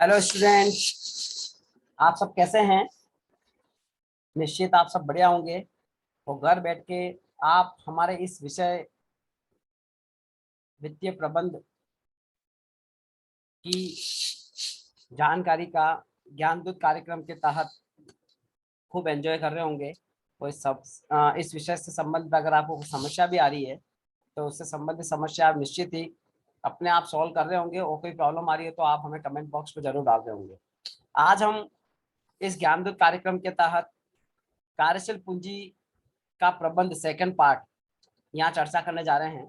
Hello student, आप सब कैसे हैं? निश्चित आप सब बढ़िया होंगे। तो घर बैठ के आप हमारे इस विषय वित्तीय प्रबंध की जानकारी का ज्ञानदूत कार्यक्रम के तहत खूब एंजॉय कर रहे होंगे। तो इस विषय से संबंधित अगर आपको कोई समस्या भी आ रही है तो उससे संबंधित समस्या आप निश्चित ही अपने आप सॉल्व कर रहे होंगे, और कोई प्रॉब्लम आ रही है तो आप हमें कमेंट बॉक्स में जरूर डाल रहे होंगे। आज हम इस ज्ञानदूत कार्यक्रम के तहत कार्यशील पूंजी का प्रबंध सेकंड पार्ट यहाँ चर्चा करने जा रहे हैं।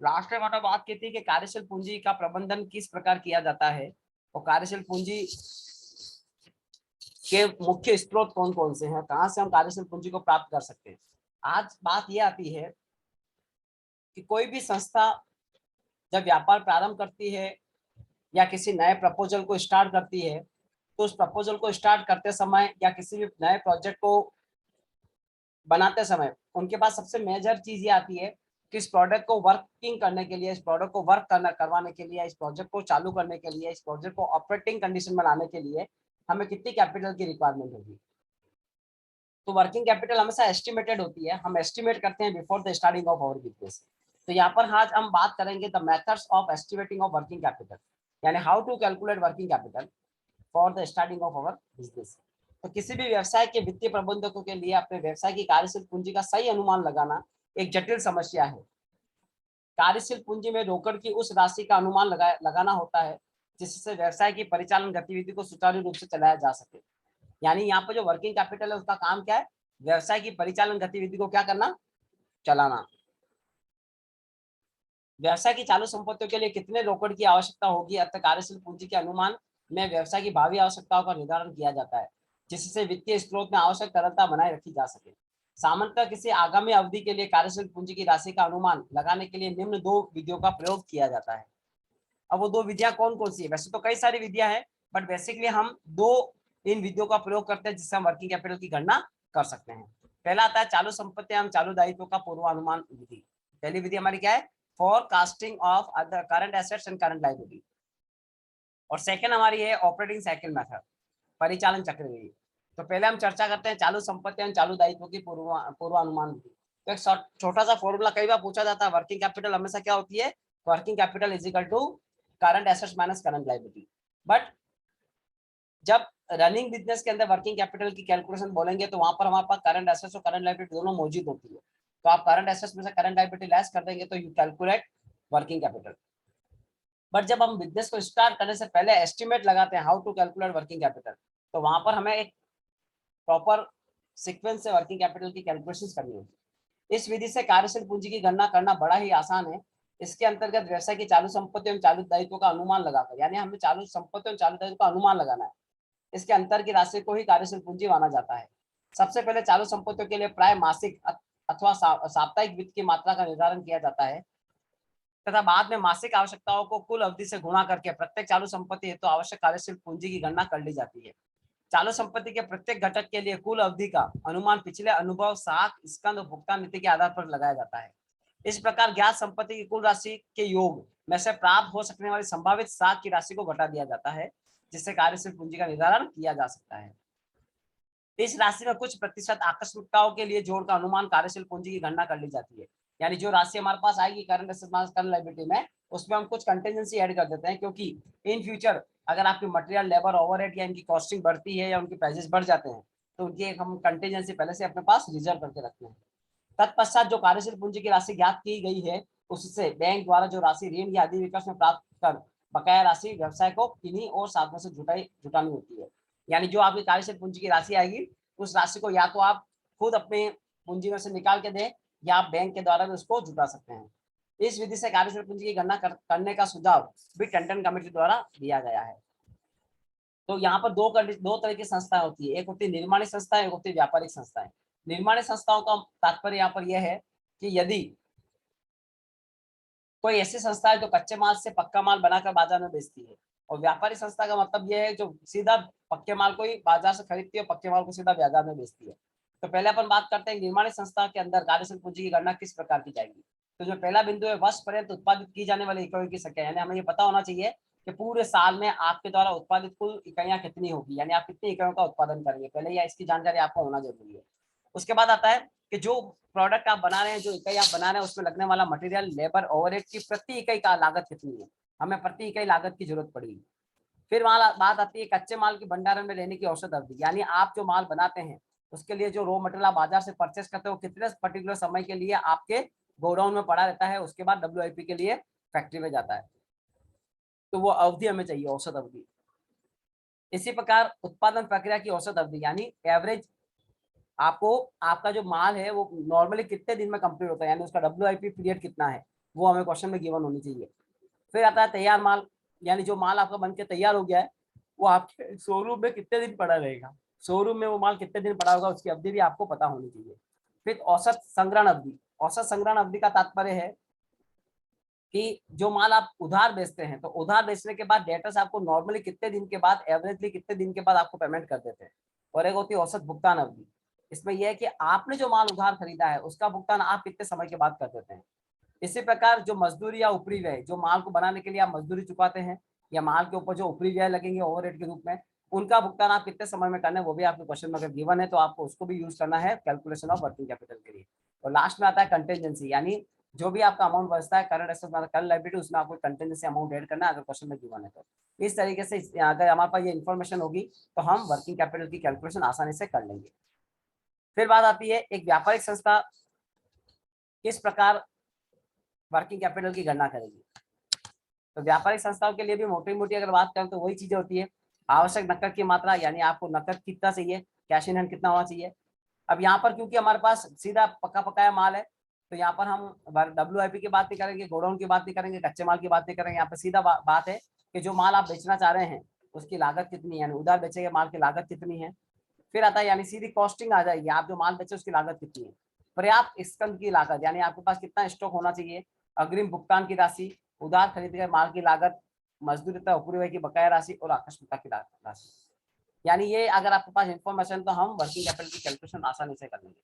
लास्ट में मैंने बात की थी कि कार्यशील पूंजी का प्रबंधन किस प्रकार किया जाता है और कार्यशील पूंजी के मुख्य स्रोत कौन कौन से हैं, कहाँ से हम कार्यशील पूंजी को प्राप्त कर सकते हैं। आज बात यह आती है कि कोई भी संस्था जब व्यापार प्रारंभ करती है या किसी नए प्रपोजल को स्टार्ट करती है, तो उस प्रपोजल को स्टार्ट करते समय या किसी भी नए प्रोजेक्ट को बनाते समय उनके पास सबसे मेजर चीज ये आती है कि इस प्रोडक्ट को वर्किंग करने के लिए, इस प्रोडक्ट को वर्क करवाने के लिए, इस प्रोजेक्ट को चालू करने के लिए, इस प्रोजेक्ट को ऑपरेटिंग कंडीशन में लाने के लिए हमें कितनी कैपिटल की रिक्वायरमेंट होगी। तो वर्किंग कैपिटल हमेशा एस्टिमेटेड होती है, हम एस्टिमेट करते हैं before the starting of our business. तो यहाँ पर आज हम बात करेंगे the methods of estimating of working capital, यानी how to calculate working capital for the starting of our business. तो किसी भी व्यवसाय के वित्तीय प्रबंधकों के लिए अपने व्यवसाय की कार्यशील पूंजी का सही अनुमान लगाना एक जटिल समस्या है। कार्यशील पूंजी में रोकड़ की उस राशि का अनुमान लगाना होता है जिससे व्यवसाय की परिचालन गतिविधि को सुचारू रूप से चलाया जा सके। यानी यहाँ पर जो वर्किंग कैपिटल है उसका काम क्या है? व्यवसाय की परिचालन गतिविधि को क्या करना? चलाना। व्यवसाय की चालू संपत्तियों के लिए कितने रोकड़ की आवश्यकता होगी, अतः कार्यशील पूंजी के अनुमान में व्यवसाय की भावी आवश्यकताओं का निर्धारण किया जाता है जिससे वित्तीय स्रोत में आवश्यक तरलता बनाए रखी जा सके। सामान्यतः किसी आगामी अवधि के लिए कार्यशील पूंजी की राशि का अनुमान लगाने के लिए निम्न दो विधियों का प्रयोग किया जाता है। अब वो दो विधियां कौन कौन सी है? वैसे तो कई सारी विधियां हैं, बट बेसिकली हम दो इन विधियों का प्रयोग करते हैं जिससे हम वर्किंग कैपिटल की गणना कर सकते हैं। पहला आता है चालू संपत्ति एवं चालू दायित्वों का पूर्वानुमान विधि। पहली विधि हमारी क्या है? Forecasting of other current assets and current liability. और सेकंड हमारी है ऑपरेटिंग साइकिल मेथड, परिचालन चक्र विधि। तो पहले हम चर्चा करते हैं चालू संपत्ति एवं चालू दायित्वों की पूर्वानुमान विधि। तो एक छोटा सा फॉर्मूला कई बार पूछा जाता है। वर्किंग कैपिटल हमेशा क्या होती है? Working capital is equal to current assets minus current liability. But जब रनिंग बिजनेस के अंदर वर्किंग कैपिटल की कैलकुलेशन बोलेंगे तो वहां पर हमारे पास करंट एसेट्स और करंट लायबिलिटी दोनों मौजूद होती है। तो आप करंट एसेट्स में से करंट लायबिलिटी लेस कर देंगे तो you calculate working capital. But जब हम बिजनेस को स्टार्ट करने से पहले एस्टिमेट लगाते हैं how to calculate working capital, तो वहां पर हमें एक प्रॉपर सीक्वेंस से वर्किंग कैपिटल की कैलकुलेशन करनी होगी। इस विधि से कार्यशील पूंजी की गणना करना बड़ा ही आसान है। इसके अंतर्गत व्यवसाय की चालू संपत्ति एवं चालू दायित्वों का अनुमान लगाकर, यानी हमें चालू संपत्ति एवं चालू दायित्व का अनुमान लगाना है, इसके अंतर की राशि को ही कार्यशील पूंजी माना जाता है। सबसे पहले चालू संपत्तियों के लिए प्राय मासिक अथवा साप्ताहिक वित्त की मात्रा का निर्धारण किया जाता है तथा बाद में मासिक आवश्यकताओं को कुल अवधि से गुणा करके प्रत्येक चालू संपत्ति हेतु तो आवश्यक कार्यशील पूंजी की गणना कर ली जाती है। चालू संपत्ति के प्रत्येक घटक के लिए कुल अवधि का अनुमान पिछले अनुभव, साख, स्कंद और भुगतान नीति के आधार पर लगाया जाता है। इस प्रकार ज्ञात संपत्ति की कुल राशि के योग में से प्राप्त हो सकने वाली संभावित साख की राशि को घटा दिया जाता है जिससे कार्यशील पूंजी का निर्धारण किया जा सकता है। इस राशि में कुछ प्रतिशत आकस्मिकताओं के लिए जोड़ का अनुमान कार्यशील पूंजी की गणना कर ली जाती है। यानी जो राशि हमारे पास आएगी current asset minus current liability में, उसमें हम कुछ कंटीजेंसी ऐड कर देते हैं, क्योंकि इन फ्यूचर अगर आपकी मटेरियल, लेबर, ओवरहेड या इनकी कॉस्टिंग बढ़ती है या उनके प्राइसेस बढ़ जाते हैं तो उनकी हम कंटीजेंसी पहले से अपने पास रिजर्व करके रखते हैं। तत्पश्चात जो कार्यशील पूंजी की राशि ज्ञात की गई है उससे बैंक द्वारा जो राशि ऋण या आदि विकास में प्राप्त कर बकाया राशि व्यवसाय को किन्हीं और साधनों से जुटानी होती है। यानी जो आपकी कार्यशील पूंजी की राशि आएगी उस राशि को या तो आप खुद अपने पूंजी में से निकाल के दें या आप बैंक के द्वारा भी उसको जुटा सकते हैं। इस विधि से कार्यशील पूंजी की गणना करने का सुझाव भी टंडन कमेटी द्वारा दिया गया है। तो यहाँ पर दो तरह की संस्थाएं होती है, एक होती है निर्माणी संस्था, एक होती है व्यापारिक संस्थाएं। निर्माणी संस्थाओं का तात्पर्य यहाँ पर यह है कि यदि कोई ऐसी संस्था है जो कच्चे माल से पक्का माल बनाकर बाजार में बेचती है, और व्यापारिक संस्था का मतलब यह है जो सीधा पक्के माल को ही बाजार से खरीदती है और पक्के माल को सीधा बाजार में बेचती है। तो पहले अपन बात करते हैं निर्माणी संस्था के अंदर कार्यशील पूंजी की गणना किस प्रकार की जाएगी। तो जो पहला बिंदु है, वर्ष पर्यंत उत्पादित की जाने वाली इकाइयों की संख्या, यानी हमें ये पता होना चाहिए कि पूरे साल में आपके द्वारा उत्पादित कुल इकाइयां कितनी होगी, यानी आप कितनी इकाइयों का उत्पादन करेंगे, पहले या इसकी जानकारी आपको होना जरूरी है। उसके बाद आता है कि जो प्रोडक्ट आप बना रहे हैं, जो इकाई आप बना रहे हैं, उसमें लगने वाला मटेरियल, लेबर, ओवरहेड की प्रति इकाई का लागत कितनी है, हमें प्रति इकाई लागत की जरूरत पड़ेगी। फिर वहां बात आती है कच्चे माल की भंडारण में रहने की औसत अवधि, यानी आप जो माल बनाते हैं उसके लिए जो रॉ मटेरियल आप बाजार से परचेस करते हो कितने पर्टिकुलर समय के लिए आपके गोडाउन में पड़ा रहता है, उसके बाद WIP के लिए फैक्ट्री में जाता है, तो वो अवधि हमें चाहिए, औसत अवधि। इसी प्रकार उत्पादन प्रक्रिया की औसत अवधि, यानी एवरेज आपको आपका जो माल है वो नॉर्मली कितने दिन में कंप्लीट होता है, यानी उसका WIP पीरियड कितना है, वो हमें क्वेश्चन में गिवन होनी चाहिए। फिर आता है तैयार माल, यानी जो माल आपका बन के तैयार हो गया है वो आपके शोरूम में कितने दिन पड़ा रहेगा, शोरूम में वो माल कितने दिन पड़ा होगा, उसकी अवधि भी आपको पता होनी चाहिए। फिर औसत संग्रहण अवधि, औसत संग्रहण अवधि का तात्पर्य है कि जो माल आप उधार बेचते हैं, तो उधार बेचने के बाद डेटर्स आपको नॉर्मली कितने दिन के बाद, एवरेजली कितने दिन के बाद आपको पेमेंट कर देते हैं। और एक होती है औसत भुगतान अवधि, इसमें यह है कि आपने जो माल उधार खरीदा है उसका भुगतान आप कितने समय के बाद कर देते हैं। इसी प्रकार जो मजदूरी या ऊपरी व्यय, जो माल को बनाने के लिए आप मजदूरी चुकाते हैं या माल के ऊपर जो ऊपरी व्यय लगेंगे ओवरहेड के रूप में, उनका भुगतान आप कितने समय में करना है, वो भी आपके क्वेश्चन में अगर गिवन है तो आपको उसको भी यूज करना है कैलकुलेशन ऑफ वर्किंग कैपिटल के लिए। और लास्ट में आता है कंटेंजेंसी, यानी जो भी आपका अमाउंट बचता है करंट एसेट मतलब करंट लायबिलिटी, उसमें आपको कंटेंजेंसी अमाउंट ऐड करना है अगर क्वेश्चन में गिवन है तो। इस तरीके से अगर हमारे पास ये इन्फॉर्मेशन होगी तो हम वर्किंग कैपिटल की कैलकुलेशन आसानी से कर लेंगे। फिर बात आती है एक व्यापारिक संस्था किस प्रकार वर्किंग कैपिटल की गणना करेगी। तो व्यापारिक संस्थाओं के लिए भी मोटी मोटी अगर बात करें तो वही चीजें होती है, आवश्यक नकद की मात्रा, यानी आपको नकद कितना चाहिए, कैश इन हैंड कितना होना चाहिए। अब यहाँ पर क्योंकि हमारे पास सीधा पका पकाया माल है, तो यहाँ पर हम WIP की बात नहीं करेंगे, गोडाउन की बात नहीं करेंगे, कच्चे माल की बात नहीं करेंगे, यहाँ पर सीधा बात है कि जो माल आप बेचना चाह रहे हैं उसकी लागत कितनी है, यानी उधार बेचे गए माल की लागत कितनी है। फिर आता है यानी सीधी कॉस्टिंग आ जाएगी, आप जो माल बेचे उसकी लागत कितनी है। पर्याप्त स्कंद की लागत, यानी आपके पास कितना स्टॉक होना चाहिए, अग्रिम भुगतान की राशि, उधार खरीदे गए माल की लागत, मजदूरी तथा उपरिव्यय की बकाया राशि और आकस्मिकता की राशि। यानी ये अगर आपके पास इंफॉर्मेशन तो हम वर्किंग कैपिटल की कैलकुलेशन आसानी से कर लेंगे।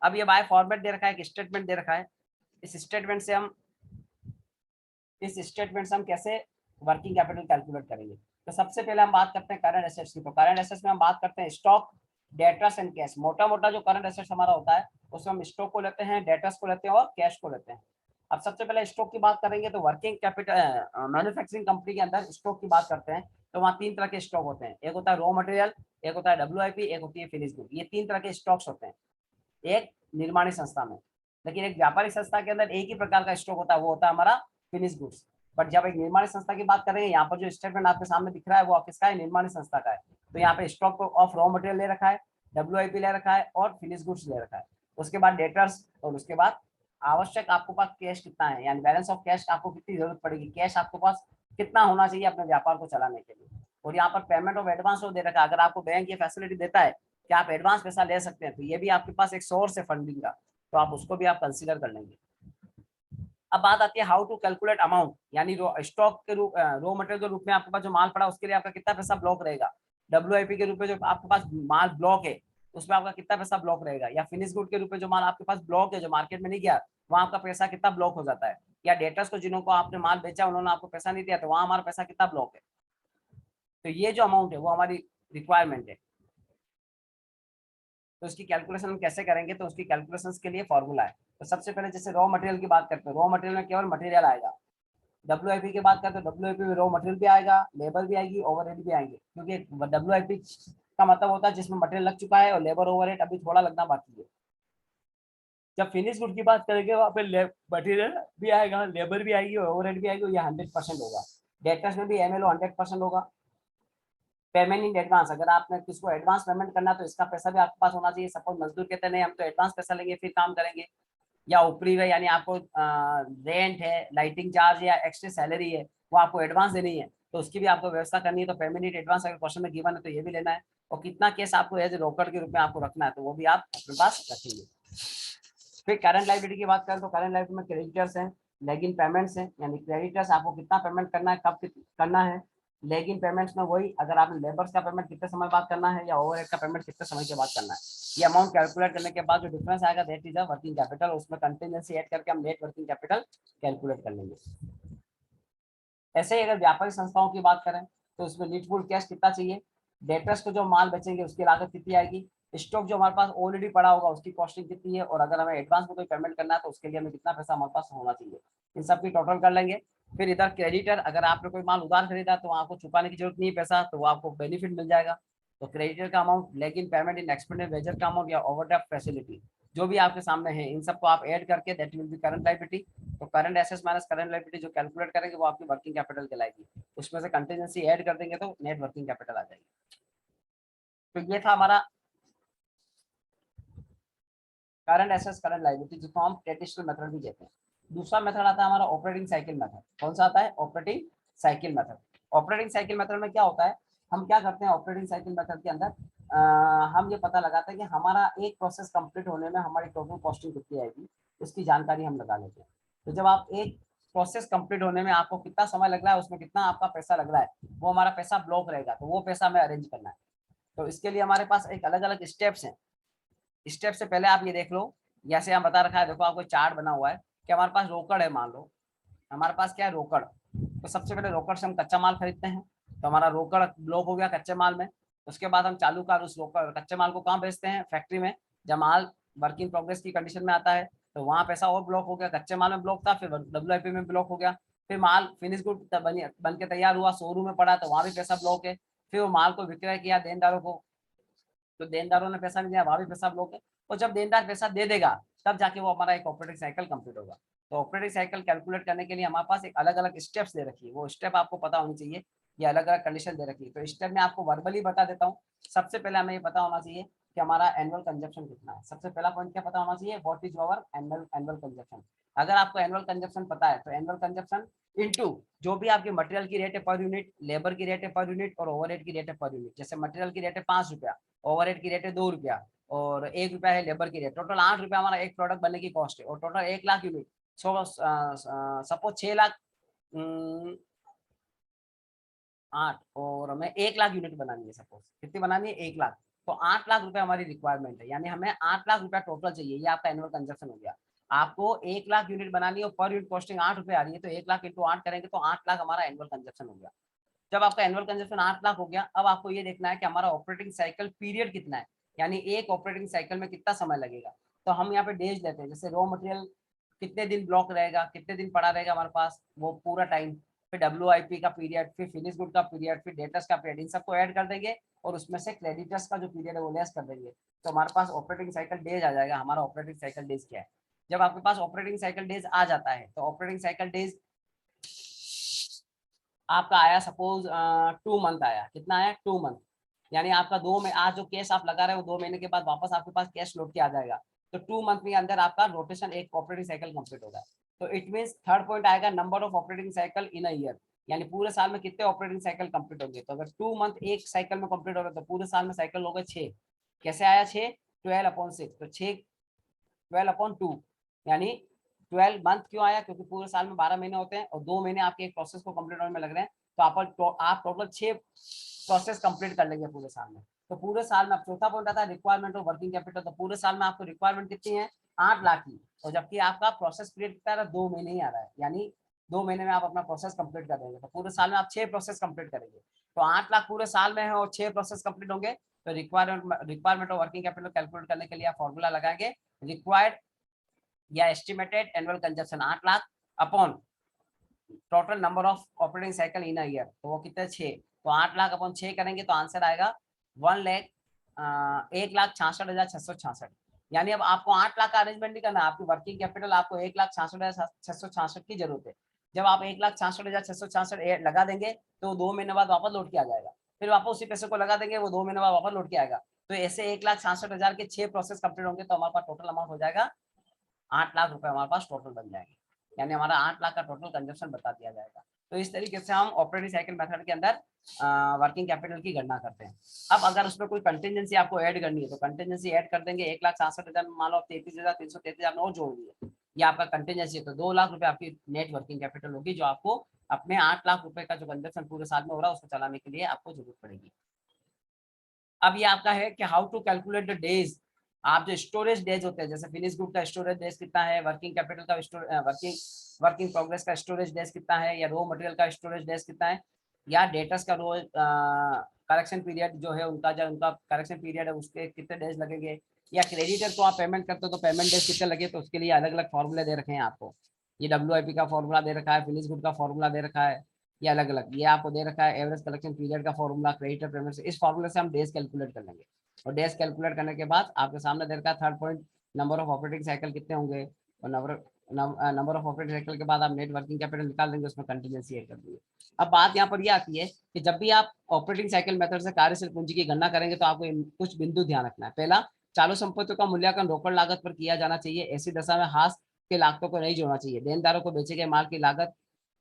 अब ये बाय फॉर्मेट दे रखा है, एक स्टेटमेंट दे रखा है, इस स्टेटमेंट से हम कैसे वर्किंग कैपिटल कैलकुलेट करेंगे। तो सबसे पहले हम बात करते हैं करंट एसेट्स की। तो करंट एसेट्स में हम बात करते हैं स्टॉक, डेटर्स एंड कैश। मोटा मोटा जो करंट एसेट्स हमारा होता है उसमें हम स्टॉक को लेते हैं, डेटर्स को लेते हैं और कैश को लेते हैं। अब सबसे पहले स्टॉक की बात करेंगे तो वर्किंग कैपिटल मैन्युफैक्चरिंग कंपनी के अंदर स्टॉक की बात करते हैं तो वहाँ 3 तरह के स्टॉक होते हैं, एक होता है रॉ मटेरियल, एक होता है WIP, एक होती है फिनिश गुड। ये 3 तरह के स्टॉक्स होते हैं एक निर्माणी संस्था में। लेकिन एक व्यापारिक संस्था के अंदर एक ही प्रकार का स्टॉक होता है, वो होता है हमारा फिनिश गुड्स। बट जब एक निर्माणी संस्था की बात करेंगे, यहाँ पर जो स्टेटमेंट आपके सामने दिख रहा है वो किसका है, निर्माणी संस्था का है। तो यहाँ पे स्टॉक ऑफ रॉ मटेरियल ले रखा है, WIP ले रखा है और फिनिश गुड्स ले रखा है। उसके बाद डेटर्स और उसके बाद आवश्यक आपको पास कैश कितना है, यानी बैलेंस ऑफ कैश आपको कितनी जरूरत पड़ेगी, कैश आपके पास कितना होना चाहिए अपने व्यापार को चलाने के लिए। और यहाँ पर पेमेंट ऑफ एडवांस दे रखा है, अगर आपको बैंक ये फैसिलिटी देता है कि आप एडवांस पैसा ले सकते हैं तो ये भी आपके पास एक सोर्स है फंडिंग का, तो आप उसको भी आप कंसीडर कर लेंगे। अब बात आती है हाउ टू कैलकुलेट अमाउंट, यानी स्टॉक के रूप रॉ मटेरियल के रूप में आपके पास जो माल पड़ा उसके लिए आपका कितना पैसा ब्लॉक रहेगा, WIP के रूप में जो आपके पास माल ब्लॉक है उसमें आपका कितना पैसा ब्लॉक रहेगा, या फिनिश गुड के रूप में जो माल आपके पास ब्लॉक है जो मार्केट में नहीं गया वहां आपका पैसा कितना ब्लॉक हो जाता है, या डेटर्स को जिन्हों को आपने माल बेचा उन्होंने आपको पैसा नहीं दिया तो वहां हमारा पैसा कितना ब्लॉक है। तो ये जो अमाउंट है वो हमारी रिक्वायरमेंट है। तो उसकी कैलकुलेशन हम कैसे करेंगे, तो उसकी कैलकुलेशन के लिए फॉर्मूला है। तो सबसे पहले जैसे रॉ मटेरियल की बात करते हैं, रॉ मटेरियल में केवल मटेरियल आएगा। WIP की बात करते हैं WIP में रॉ मटेरियल भी आएगा, लेबर भी आएगी, ओवरहेड भी आएंगे, क्योंकि WIP का मतलब होता है जिसमें मटेरियल लग चुका है और लेबर ओवरहेड अभी थोड़ा लगना बाकी है। जब फिनिश गुड की बात करेंगे वहाँ पे मटेरियल भी आएगा, लेबर भी आएगी, ओवरहेड भी आएगी, ये 100% होगा। डेटर्स में भी MLO 100% होगा। पेमेंट इन एडवांस, अगर आपने किसको एडवांस पेमेंट करना है तो इसका पैसा भी आपके पास होना चाहिए। सपोज मजदूर कहते नहीं हम तो एडवांस पैसा लेंगे फिर काम करेंगे, या ऊपरी है यानी आपको रेंट है, लाइटिंग चार्ज या एक्स्ट्रा सैलरी है वो आपको एडवांस देनी है तो उसकी भी आपको व्यवस्था करनी है। तो पेमेंट इन एडवांस अगर क्वेश्चन में गिवन है तो ये भी लेना है। और कितना केस आपको एज रोकड़ के रूप में आपको रखना है तो वो भी आप अपने पास रखेंगे। फिर करंट लायबिलिटी की बात करें तो करंट लायबिलिटी में क्रेडिटर्स हैं, लेगिंग पेमेंट्स हैं, यानी क्रेडिटर्स आपको कितना पेमेंट करना है, कब करना है। लेगिंग पेमेंट्स में वही अगर आपने लेबर्स का पेमेंट कितने समय बाद करना है या ओवरहेड का पेमेंट कितने समय के बाद करना है। ये अमाउंट कैलकुलेट करने के बाद जो डिफरेंस आएगा that is a working capital, उसमें कंटीन्यूअसली ऐड करके हम नेट वर्किंग कैपिटल कैलकुलेट कर लेंगे। ऐसे ही अगर व्यापारिक संस्थाओं की बात करें तो उसमें नीडफुल कैश कितना चाहिए, डेटर्स को जो माल बेचेंगे उसकी लागत कितनी आएगी, स्टॉक जो हमारे पास ऑलरेडी पड़ा होगा उसकी कॉस्टिंग कितनी है, और अगर हमें एडवांस में कोई पेमेंट करना है तो उसके लिए हमें कितना पैसा हमारे पास होना चाहिए, इन सब की टोटल कर लेंगे। फिर इधर क्रेडिटर, अगर आपने कोई माल उधार खरीदा तो आपको चुकाने की जरूरत नहीं है पैसा, तो वो आपको बेनिफिट मिल जाएगा। तो क्रेडिटर का अमाउंट, लेकिन पेमेंट इन एक्सपेंडिचर वेजर का अमाउंट या ओवरड्राफ्ट फैसिलिटी जो भी आपके सामने है, इन सबको आप ऐड करके that will be current liability. तो current assets minus current liability जो कैलकुलेट करेंगे वो आपकी वर्किंग कैपिटल कहलाएगी, उसमें से कंटीजेंसी ऐड कर देंगे तो नेट वर्किंग कैपिटल आ जाएगी। तो ये था हमारा करंट एसेट्स करंट लायबिलिटी, जिसको हम ट्रेडिशनल मेथड भी कहते हैं। दूसरा मेथड आता है हमारा ऑपरेटिंग साइकिल मेथड। कौन सा आता है? Operating cycle method. Operating cycle method में क्या होता है, हम क्या करते हैं ऑपरेटिंग साइकिल मेथड के अंदर, हम ये पता लगाते हैं कि हमारा एक प्रोसेस कंप्लीट होने में हमारी टोटल कॉस्टिंग कितनी आएगी, उसकी जानकारी हम लगा लेते हैं। तो जब आप एक प्रोसेस कंप्लीट होने में आपको कितना समय लग रहा है, उसमें कितना आपका पैसा लग रहा है, वो हमारा पैसा ब्लॉक रहेगा, तो वो पैसा हमें अरेंज करना है। तो इसके लिए हमारे पास एक अलग अलग स्टेप्स हैं। स्टेप से पहले आप ये देख लो, जैसे हम बता रखा है, देखो आपको चार्ट बना हुआ है कि हमारे पास रोकड़ है, मान लो हमारे पास क्या है, रोकड़। तो सबसे पहले रोकड़ से हम कच्चा माल खरीदते हैं, तो हमारा रोकड़ ब्लॉक हो गया कच्चे माल में। उसके बाद हम चालू कार उस रोकड़ कच्चे माल को कहाँ भेजते हैं? फैक्ट्री में। जब माल वर्क इन प्रोग्रेस की कंडीशन में आता है तो वहाँ पैसा और ब्लॉक हो गया, कच्चे माल में ब्लॉक था, फिर WIP में ब्लॉक हो गया। फिर माल फिनिश गुड बन के तैयार हुआ, शोरूम में पड़ा, तो वहाँ भी पैसा ब्लॉक है। फिर वो माल को विक्रय किया देनदारों को, तो देनदारों ने पैसा नहीं दिया, वहां भी पैसा ब्लॉक है। और जब देनदार पैसा दे देगा तब जाके वो हमारा एक ऑपरेटिंग साइकिल कंप्लीट होगा। तो ऑपरेटिंग साइकिल कैलकुलेट करने के लिए हमारे पास एक अलग अलग स्टेप्स दे रखी है, वो स्टेप आपको पता होनी चाहिए। ये अलग अलग कंडीशन दे रखी है, तो स्टेप में आपको वर्बली बता देता हूँ। सबसे पहले हमें ये पता होना चाहिए कि हमारा एनुअल कंजप्शन कितना है। सबसे पहला पॉइंट क्या पता होना चाहिए? What is our annual consumption. अगर आपको एनुअल कंजप्शन पता है तो एनुअल कंजप्शन इनटू जो भी आपकी मटेरियल की रेट है पर यूनिट, लेबर की रेट है पर यूनिट, और ओवरहेड की रेट है पर यूनिट। जैसे मटेरियल की रेट है 5 रुपया, ओवरहेड की रेट है 2 रुपया, और 1 रुपया है लेबर की रेट, टोटल 8 रुपया हमारा एक प्रोडक्ट बनने की कॉस्ट है, और total 1 lakh unit. Suppose 6 lakh 8, और हमें 1 लाख यूनिट बनानी है, सपोज कितनी बनानी है? 1 लाख। तो 8 लाख रुपए हमारी रिक्वायरमेंट है, यानी हमें 8 लाख रुपया टोटल चाहिए। ये आपका एनुअल कंजप्शन हो गया। आपको 1 लाख यूनिट बनानी है और पर यूनिट कॉस्टिंग 8 रुपए आ रही है, तो 1 लाख इंटू 8 करेंगे तो 8 लाख हमारा एनुअल कंजप्शन हो गया। जब आपका एनुअल कंजप्शन 8 लाख हो गया, अब आपको ये देखना है कि हमारा ऑपरेटिंग साइकिल पीरियड कितना है, यानी एक ऑपरेटिंग साइकिल में कितना समय लगेगा। तो हम यहाँ पे डेज लेते हैं, जैसे रॉ मटेरियल कितने दिन ब्लॉक रहेगा, कितने दिन पड़ा रहेगा हमारे पास, वो पूरा टाइम। फिर WIP का पीरियड, फिर फिनिश गुड का पीरियड, फिर डेटर्स का पीरियड, इन सबको ऐड कर देंगे और उसमें से क्रेडिटर्स का जो पीरियड है वो लेस कर देंगे, तो हमारे पास ऑपरेटिंग साइकिल डेज आ जाएगा। हमारा ऑपरेटिंग साइकिल डेज क्या है? जब आपके पास ऑपरेटिंग साइकिल डेज आ जाता है तो ऑपरेटिंग साइकिल डेज आपका आया, सपोज 2 मंथ आया। कितना आया? 2 मंथ। यानी आपका 2 में आज जो कैश आप लगा रहे हो 2 महीने के बाद वापस आपके पास कैश लौट के आ जाएगा। तो 2 मंथ के अंदर आपका रोटेशन एक ऑपरेटिंग साइकिल कंप्लीट होगा। तो इट मींस थर्ड पॉइंट आएगा number of operating cycle in a year, यानी पूरे साल में कितने ऑपरेटिंग साइकिल कंप्लीट होंगे। तो अगर 2 मंथ एक साइकिल में कंप्लीट हो रहा है तो पूरे साल में साइकिल हो गए 6। कैसे आया 6? 12/6, तो 6 12/2, यानी 12 मंथ क्यों आया? क्योंकि पूरे साल में 12 महीने होते हैं और 2 महीने आपके एक प्रोसेस को कंप्लीट होने में लग रहे हैं, तो आप टोटल 6 प्रोसेस कंप्लीट कर लेंगे पूरे साल में। तो पूरे साल में अब चौथा पॉइंट आता है रिक्वायरमेंट ऑफ वर्किंग कैपिटल। तो पूरे साल में आपको रिक्वायरमेंट कितनी है? 8 लाख की, और जबकि आपका प्रोसेस पीरियड कितना है? 2 महीने ही आ रहा है, यानी 2 महीने में आप अपना प्रोसेस कंप्लीट कर देंगे। तो पूरे साल में आप 6 प्रोसेस कंप्लीट करेंगे। तो 8 लाख पूरे साल में है और 6 प्रोसेस कंप्लीट होंगे। तो requirement of working capital calculate करने के लिए आप फॉर्मूला लगाएंगे, रिक्वायर्ड या estimated annual consumption 8 lakh upon total number of operating cycle in a year, तो वो कितने? 6। तो 8 लाख अपॉन 6 करेंगे तो आंसर आएगा 1,66,666। यानी अब आपको 8 लाख का अरेंजमेंट नहीं करना है, आपकी वर्किंग कैपिटल आपको 1,66,666 की जरूरत है। जब आप 1,66,666 लगा देंगे तो 2 महीने बाद वापस लौट के आ जाएगा, फिर वापस उसी पैसे को लगा देंगे, वो 2 महीने बाद वापस लौट के आएगा। तो ऐसे 1,66,000 के 6 प्रोसेस कंप्लीट होंगे तो हमारे पास टोटल अमाउंट हो जाएगा 8 लाख रुपए हमारे पास टोटल बन जाएंगे, यानी हमारा 8 लाख का टोटल कंजप्शन बता दिया जाएगा। तो इस तरीके से हम ऑपरेटिंग साइकिल मेथड के अंदर वर्किंग कैपिटल की गणना करते हैं। अब अगर उसमें कोई कंटिजेंसी आपको ऐड करनी है तो कंटिजेंसी ऐड कर देंगे। 1,66,000 मान लो 33,333 और जोड़ दिए, ये आपका कंटिजेंसी है, तो 2 लाख रुपए आपकी नेट वर्किंग कैपिटल होगी, जो आपको अपने 8 लाख रुपए का जो कंजप्शन पूरे साल में हो रहा है उसको चलाने के लिए आपको जरूरत पड़ेगी। अब ये आपका है कि how to calculate the days. आप जो स्टोरेज डेज होते हैं, जैसे फिनिश गुड का स्टोरेज डेज कितना है, वर्किंग कैपिटल का वर्किंग वर्क इन प्रोग्रेस का स्टोरेज डेज कितना है, या रॉ मटेरियल का स्टोरेज डेज कितना है, या डेटर्स का रोज करेक्शन पीरियड जो है उनका करेक्शन पीरियड है उसके कितने डेज लगेंगे, या क्रेडिटर को आप पेमेंट करते हो तो पेमेंट डेज कितने लगे, तो उसके लिए अलग अलग फॉर्मूले दे रखे हैं आपको। ये WIP का फॉर्मूला दे रखा है, फिनिश गुड का फॉर्मूला दे रखा है, ये अलग अलग ये आपको दे रखा है, एवरेज कलेक्शन पीरियड का फॉर्मूला, क्रेडिटर पेमेंट से, इस फॉर्मूले से हम डेज कैलकुलेट कर लेंगे। और डेज कैलकुलेट करने के बाद आपके सामने दे रखा है third point, number of operating cycle कितने होंगे, और नंबर ऑफ ऑपरेटिंग साइकिल के बाद आप नेट वर्किंग कैपिटल निकाल देंगे, उसमें कंटीन्यूअस ऐड कर देंगे। अब बात यहाँ पर यह आती है कि जब भी आप ऑपरेटिंग साइकिल मेथड से कार्यशील पूंजी की गणना करेंगे तो आपको कुछ बिंदु ध्यान रखना है। पहला, चालू संपत्तियों का मूल्यांकन रोकड़ लागत पर किया जाना चाहिए। ऐसी दशा में हाथ के लागतों को नहीं जोड़ना चाहिए। देनदारों को बेचे गए माल की लागत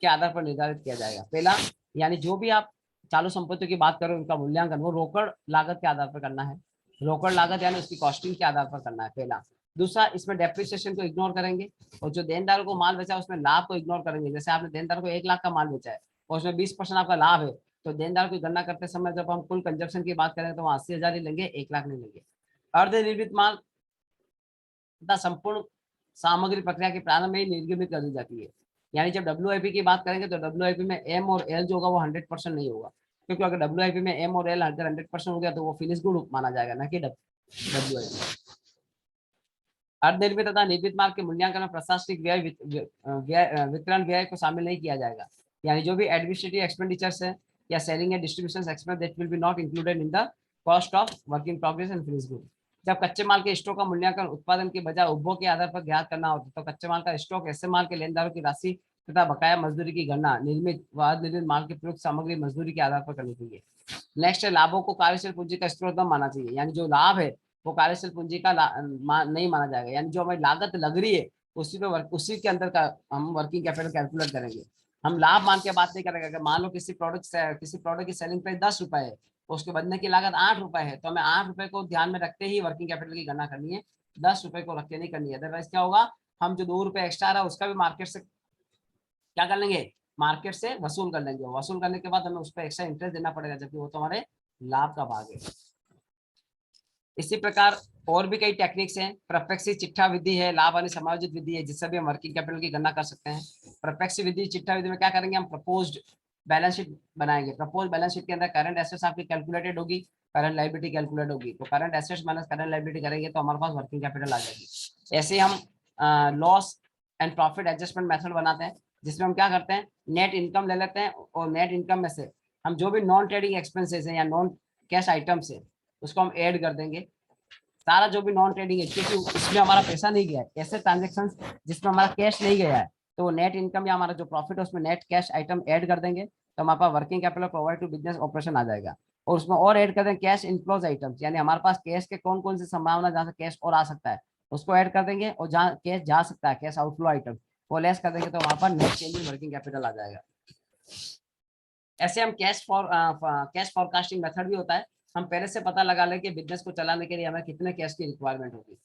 के आधार पर निर्धारित किया जाएगा। पहला, यानी जो भी आप चालू संपत्तियों की बात करो उनका मूल्यांकन वो रोकड़ लागत के आधार पर करना है। रोकड़ लागत यानी उसकी कॉस्टिंग के आधार पर करना है पहला। दूसरा, इसमें डेप्रिसिएशन को इग्नोर करेंगे, और जो देनदारों को माल बेचा उसमें लाभ को इग्नोर करेंगे। जैसे आपने देनदार को 1 लाख का माल बेचा है और उसमें 20% आपका लाभ है, तो देनदार की गणना करते समय जब हम कुल कंजप्शन की बात करेंगे तो वहां 80,000 ही लेंगे, 1 लाख नहीं लेंगे। अर्धनिर्मित माल तथा संपूर्ण सामग्री प्रक्रिया के प्रारंभ में ही निर्गमित कर दी जाती है। यानी जब WIP की बात करेंगे तो WIP में M और L जो होगा वो 100% नहीं होगा, क्योंकि अगर WIP में M और L अगर 100% हो गया तो वो फिनिश गुड माना जाएगा, ना कि WIP। अर्धनिर्मित तथा निर्मित माल के मूल्यांकन में प्रशासनिक व्यय वितरण व्यय को शामिल नहीं किया जाएगा। यानी जो भी एडमिनिस्ट्रेटिव एक्सपेंडिचर्स है या selling and distribution expense that will B not included in the cost of work in progress and finish good. जब कच्चे माल के स्टॉक का मूल्यांकन उत्पादन के बजाय उपभोग के आधार पर ज्ञात करना होता है तो कच्चे माल का स्टॉक ऐसे माल के लेनदारों की राशि तथा बकाया मजदूरी की गणना निर्मित व निर्मित माल की प्रयुक्त सामग्री मजदूरी के आधार पर करनी चाहिए। नेक्स्ट है, लाभों को कार्यशील पूंजी का स्रोत न माना चाहिए। यानी जो लाभ है वो कार्यशील पूंजी का नहीं माना जाएगा। यानी जो हमारी लागत लग रही है उसी के अंदर का हम वर्किंग कैपिटल कैलकुलेट करेंगे। हम लाभ मान के बात नहीं करेंगे। अगर मान लो किसी प्रोडक्ट की सेलिंग प्राइस 10 रुपए है, उसके बनने की लागत 8 रुपए है, तो हमें 8 रुपए को ध्यान में रखते ही वर्किंग कैपिटल की गणना करनी है, 10 रुपए को रख के नहीं करनी है। अदरवाइज क्या होगा, हम जो 2 रुपए एक्स्ट्रा आ रहा है उसका भी मार्केट से क्या कर लेंगे, मार्केट से वसूल कर लेंगे। वसूल करने के बाद हमें उस पर एक्स्ट्रा इंटरेस्ट देना पड़ेगा, जबकि वो तो हमारे लाभ का भाग है। इसी प्रकार और भी कई टेक्निक्स हैं। प्रत्यक्ष चिट्ठा विधि है, लाभ वाली समायोजित विधि है, जिससे भी हम वर्किंग कैपिटल की गणना कर सकते हैं। प्रत्यक्ष विधि चिट्ठा विधि में क्या करेंगे, हम प्रपोज्ड बैलेंस शीट बनाएंगे। प्रपोज बैलेंस शीट के अंदर करंट एसेट्स आपकी कैलकुलेटेड होगी, करंट लायबिलिटी कैलकुलेट होगी। तो current assets minus current liability करेंगे तो हमारे पास वर्किंग कैपिटल आ जाएगी। ऐसे हम loss and profit adjustment method बनाते हैं, जिसमें हम क्या करते हैं, नेट इनकम ले लेते हैं और नेट इनकम में से हम जो भी नॉन ट्रेडिंग एक्सपेंसेस हैं या नॉन कैश आइटम्स है उसको हम ऐड कर देंगे। सारा जो भी नॉन ट्रेडिंग है, क्योंकि उसमें हमारा पैसा नहीं गया है, ऐसे ट्रांजेक्शन जिसमें हमारा कैश नहीं गया है, तो नेट इनकम या हमारा जो प्रॉफिट है उसमें नेट कैश आइटम ऐड कर देंगे, तो हमारे पास working capital provide to business operation आ जाएगा। और उसमें और ऐड कर देंगे कैश इनफ्लोज आइटम्स, यानी हमारे पास कैश के कौन कौन सी संभावना जहाँ से कैश और आ सकता है उसको ऐड कर देंगे, और जहाँ कैश जा सकता है कैश आउटफ्लो आइटम वो लेस कर देंगे, तो वहां पर net change in working capital आ जाएगा। ऐसे हम कैश फॉरकास्टिंग मेथड भी होता है। हम पहले से पता लगा लें कि बिजनेस को चलाने के लिए हमें कितने कैश की रिक्वायरमेंट होगी।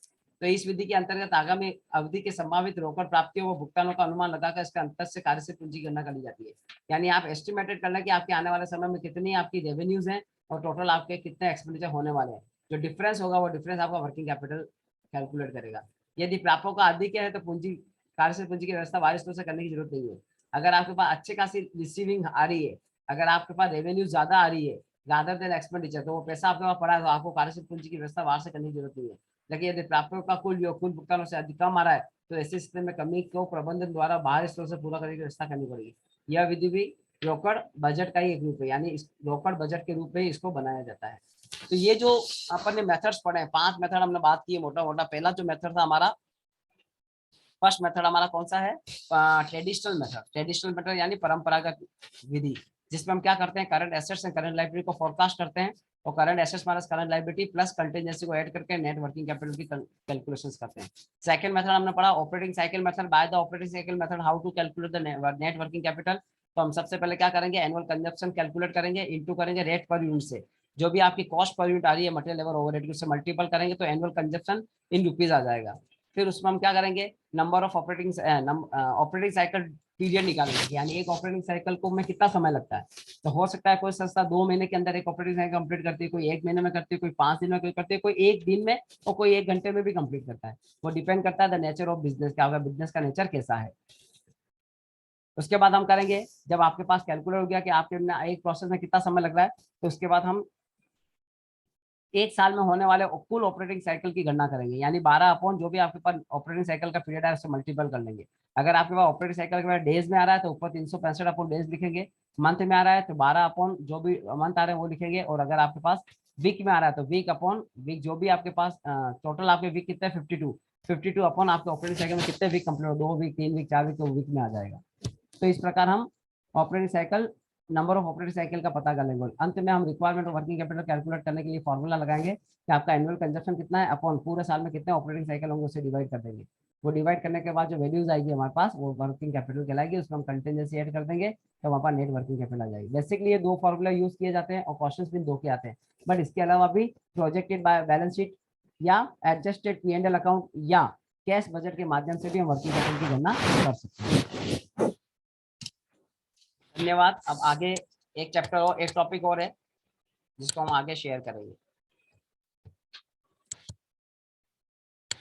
तो इस विधि के अंतर्गत आगामी अवधि के संभावित रोकड़ प्राप्तियों व भुगतानों का अनुमान लगाकर इसके अंतर से कार्यशील पूंजी गणना करी जाती है। यानी आप एस्टिमेटेड कर लें कि आपके आने वाले समय में कितनी आपकी रेवेन्यूज हैं और टोटल आपके कितने एक्सपेंडिचर होने वाले हैं। जो डिफरेंस होगा वो डिफरेंस आपका वर्किंग कैपिटल कैलकुलेट करेगा। यदि प्राप्यों का अधिक है तो पूंजी कार्यशील पूंजी की व्यवस्था बारिश से करने की जरूरत नहीं है। अगर आपके पास अच्छे खासी रिसीविंग आ रही है, अगर आपके पास रेवेन्यू ज्यादा आ रही है रादर देन एक्सपेंडिचर, तो वो पैसा आपके पास पड़ा है तो आपको कार्यशील पूंजी की व्यवस्था बाहर से करने की जरूरत नहीं है। लेकिन यदि प्राप्यों का कुल भुगतानों से अधिक कम आ रहा है तो ऐसी स्थिति में कमी को प्रबंधन द्वारा बाहर स्रोत से पूरा करने की व्यवस्था करनी पड़ेगी। यह विधि भी रोकड़ बजट का ही एक रूप है, यानी रोकड़ बजट के रूप में इसको बनाया जाता है। तो ये जो अपन ने मेथड्स पढ़े हैं, 5 मेथड हमने बात की है मोटा मोटा। पहला जो मेथड था हमारा, फर्स्ट मेथड हमारा कौन सा है, ट्रेडिशनल मेथड। ट्रेडिशनल मेथड यानी परंपरागत विधि, जिसमें हम क्या करते हैं, current assets and current liability को फोरकास्ट करते हैं और current assets minus current liability plus contingency को ऐड करके नेट वर्किंग कैपिटल की कैलकुलेशंस करते हैं। सेकंड मेथड हमने पढ़ा operating cycle method. By the operating cycle method how to calculate the net working capital. तो हम सबसे पहले क्या करेंगे, एनुअल कंजप्शन कैलकुलेट करेंगे, इंटू करेंगे रेट पर यूनिट से। जो भी आपकी कॉस्ट पर यूनिट आ रही है मटेरियल लेबर ओवरहेड की, उससे मल्टीपल करेंगे तो एनुअल कंजप्शन इन रुपीज आ जाएगा। फिर उसमें हम क्या करेंगे, number of operating cycle period निकालेंगे, यानी एक ऑपरेटिंग साइकिल को में कितना समय लगता है। तो हो सकता है कोई संस्था 2 महीने के अंदर एक ऑपरेटिंग साइकिल कंप्लीट करती है, कोई 1 महीने में करती है, कोई 5 दिन में करती है, कोई 1 दिन में और कोई 1 घंटे में भी कंप्लीट करता है। वो डिपेंड करता है द नेचर ऑफ बिजनेस, क्या होगा बिजनेस का नेचर कैसा है। उसके बाद हम करेंगे, जब आपके पास कैलकुलेट हो गया कि आपके एक प्रोसेस में कितना समय लग रहा है, तो उसके बाद हम एक साल में होने वाले कुल ऑपरेटिंग साइकिल की गणना करेंगे, यानी 12 अपॉन जो भी आपके पास ऑपरेटिंग साइकिल का पीरियड है उससे मल्टीपल कर लेंगे। अगर आपके पास ऑपरेटिंग साइकिल के बाद डेज में आ रहा है तो ऊपर 365 अपॉन डेज लिखेंगे, मंथ में आ रहा है तो 12 अपॉन जो भी मंथ आ रहे हैं वो लिखेंगे, और अगर आपके पास वीक में आ रहा है तो वीक अपॉन वीक, जो भी आपके पास टोटल आपके वीक कितने 52 अपॉन आपके ऑपरेटिंग साइकिल में कितने वीक कंप्लीट हो, 2 वीक 3 वीक 4 वीक, तो वीक में आ जाएगा। तो इस प्रकार हम operating cycle, number of operating cycle का पता कर लेंगे। अंत में हम requirement of working capital calculate करने के लिए फॉर्मूला लगाएंगे कि आपका एनुअल कंजप्शन कितना है अपॉन पूरे साल में कितने ऑपरेटिंग साइकिल होंगे, उसे डिवाइड कर देंगे। वो डिवाइड करने के बाद जो वैल्यूज आएगी हमारे पास वो वर्किंग कैपिटल कहलाएगी, उसमें हम कंटिजेंसी ऐड कर देंगे तो हमारे पास नेट वर्किंग कैपिटल आ जाएगी। बेसिकली ये 2 फॉर्मूला यूज किए जाते हैं और क्वेश्चंस भी 2 के आते हैं, बट इसके अलावा भी प्रोजेक्टेड बैलेंस शीट या एडजस्टेड P&L अकाउंट या कैश बजट के माध्यम से भी हम वर्किंग कैपिटल की गणना कर सकते हैं। धन्यवाद। अब आगे एक चैप्टर और एक टॉपिक और है जिसको हम आगे शेयर करेंगे।